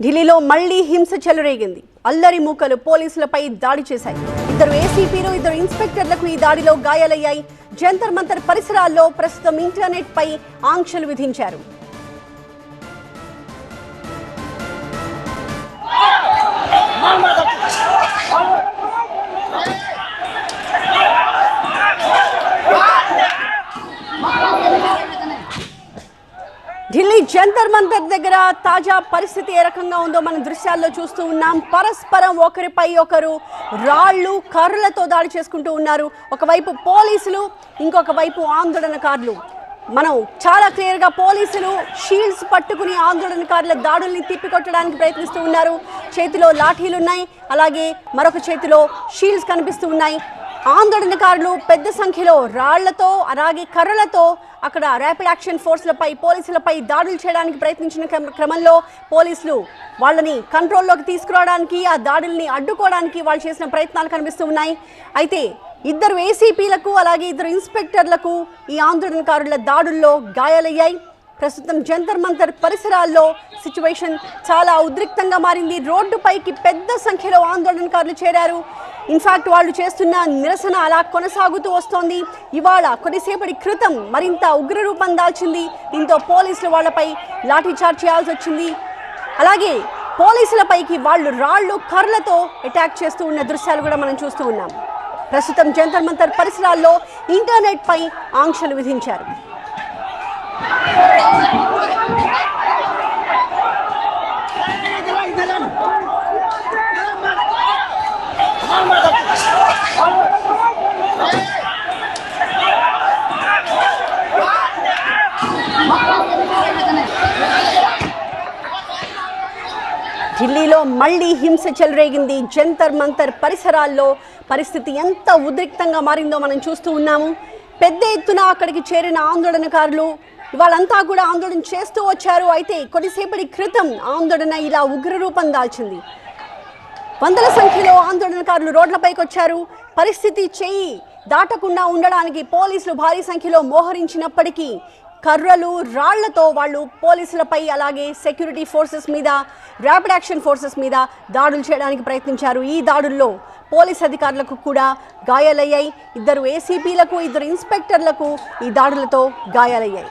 ఢిల్లీలో మళ్లీ హింస చెలరేగింది. అల్లరి మూకలు పోలీసులపై దాడి చేశాయి. ఇద్దరు ఏసీపీలు, ఇద్దరు ఇన్స్పెక్టర్లకు ఈ దాడిలో గాయాలయ్యాయి. జంతర్ మంతర్ పరిసరాల్లో ప్రస్తుతం ఇంటర్నెట్ పై ఆంక్షలు విధించారు. ఢిల్లీ జంతర్ మంతర్ దగ్గర తాజా పరిస్థితి ఏ రకంగా ఉందో మనం దృశ్యాల్లో చూస్తూ ఉన్నాం. పరస్పరం ఒకరిపై ఒకరు రాళ్లు, కర్రలతో దాడి చేసుకుంటూ ఉన్నారు. ఒకవైపు పోలీసులు, ఇంకొక వైపు ఆందోళనకారులు. మనం చాలా క్లియర్గా పోలీసులు షీల్డ్స్ పట్టుకుని ఆందోళనకారుల దాడుల్ని తిప్పికొట్టడానికి ప్రయత్నిస్తూ ఉన్నారు. చేతిలో లాఠీలు ఉన్నాయి, అలాగే మరొక చేతిలో షీల్డ్స్ కనిపిస్తూ ఉన్నాయి. ఆందోళనకారులు పెద్ద సంఖ్యలో రాళ్లతో అలాగే కర్రలతో అక్కడ ర్యాపిడ్ యాక్షన్ ఫోర్స్లపై, పోలీసులపై దాడులు చేయడానికి ప్రయత్నించిన క్రమంలో పోలీసులు వాళ్ళని కంట్రోల్లోకి తీసుకురావడానికి, ఆ దాడుల్ని అడ్డుకోవడానికి వాళ్ళు చేసిన ప్రయత్నాలు కనిపిస్తూ ఉన్నాయి. అయితే ఇద్దరు ఏసీపీలకు అలాగే ఇద్దరు ఇన్స్పెక్టర్లకు ఈ ఆందోళనకారుల దాడుల్లో గాయాలయ్యాయి. ప్రస్తుతం జంతర్ మంతర్ పరిసరాల్లో సిచ్యువేషన్ చాలా ఉద్రిక్తంగా మారింది. రోడ్డుపైకి పెద్ద సంఖ్యలో ఆందోళనకారులు చేరారు. ఇన్ఫాక్ట్ వాళ్ళు చేస్తున్న నిరసన అలా కొనసాగుతూ వస్తోంది. ఇవాళ కొద్దిసేపటి క్రితం మరింత ఉగ్రరూపం దాల్చింది. దీంతో పోలీసులు వాళ్లపై లాఠీచార్జ్ చేయాల్సి వచ్చింది. అలాగే పోలీసులపైకి వాళ్ళు రాళ్లు, కర్రలతో అటాక్ చేస్తూ ఉన్న దృశ్యాలు కూడా మనం చూస్తూ ఉన్నాం. ప్రస్తుతం జంతర్ మంతర్ పరిసరాల్లో ఇంటర్నెట్ పై ఆంక్షలు విధించారు. ఢిల్లీలో మళ్లీ హింస చెలరేగింది. జంతర్ మంతర్ పరిసరాల్లో పరిస్థితి ఎంత ఉద్రిక్తంగా మారిందో మనం చూస్తూ ఉన్నాము. పెద్ద ఎత్తున అక్కడికి చేరిన ఆందోళనకారులు వాళ్ళంతా కూడా ఆందోళన చేస్తూ వచ్చారు. అయితే కొద్దిసేపటి క్రితం ఆందోళన ఇలా ఉగ్రరూపం దాల్చింది. వందల సంఖ్యలో ఆందోళనకారులు రోడ్లపైకి వచ్చారు. పరిస్థితి చేయి దాటకుండా ఉండడానికి పోలీసులు భారీ సంఖ్యలో మోహరించినప్పటికీ కర్రలు, రాళ్లతో వాళ్ళు పోలీసులపై అలాగే సెక్యూరిటీ ఫోర్సెస్ మీద, ర్యాపిడ్ యాక్షన్ ఫోర్సెస్ మీద దాడులు చేయడానికి ప్రయత్నించారు. ఈ దాడుల్లో పోలీస్ అధికారులకు కూడా గాయాలయ్యాయి. ఇద్దరు ఏసీపీలకు, ఇద్దరు ఇన్స్పెక్టర్లకు ఈ దాడులతో గాయాలయ్యాయి.